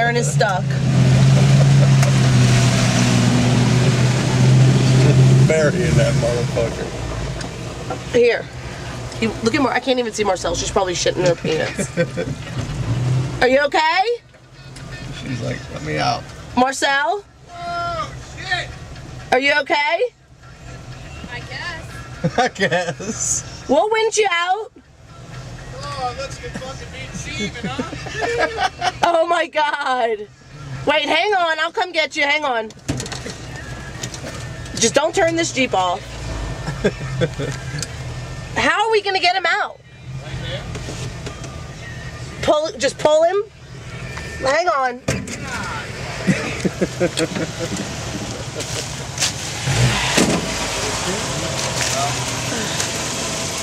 Aaron is stuck. Burying that motherfucker. Here. Look at Mar. I can't even see Marcel. She's probably shitting her peanuts. Are you okay? She's like, let me out. Marcel? Oh, shit! Are you okay? I guess. I guess. We'll winch you out. Oh, let's get fucking being semen, huh? Oh my god. Wait, hang on. I'll come get you. Hang on. Just don't turn this Jeep off. How are we gonna get him out? Just pull him. Hang on.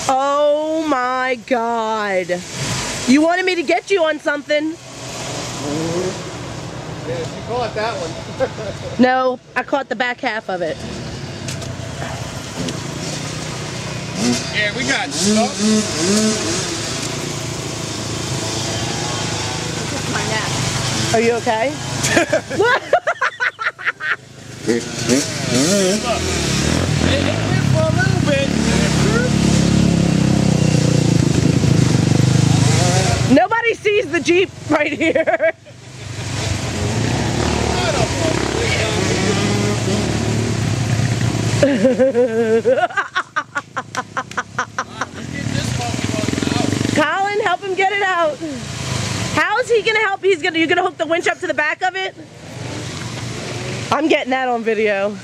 Oh my god. You wanted me to get you on something. Yeah, she caught that one. No, I caught the back half of it. Yeah, we got stuff. Are you okay? What? It went for a little bit. Nobody sees the Jeep right here. Colin, help him get it out. How is he gonna help? You're gonna hook the winch up to the back of it? I'm getting that on video.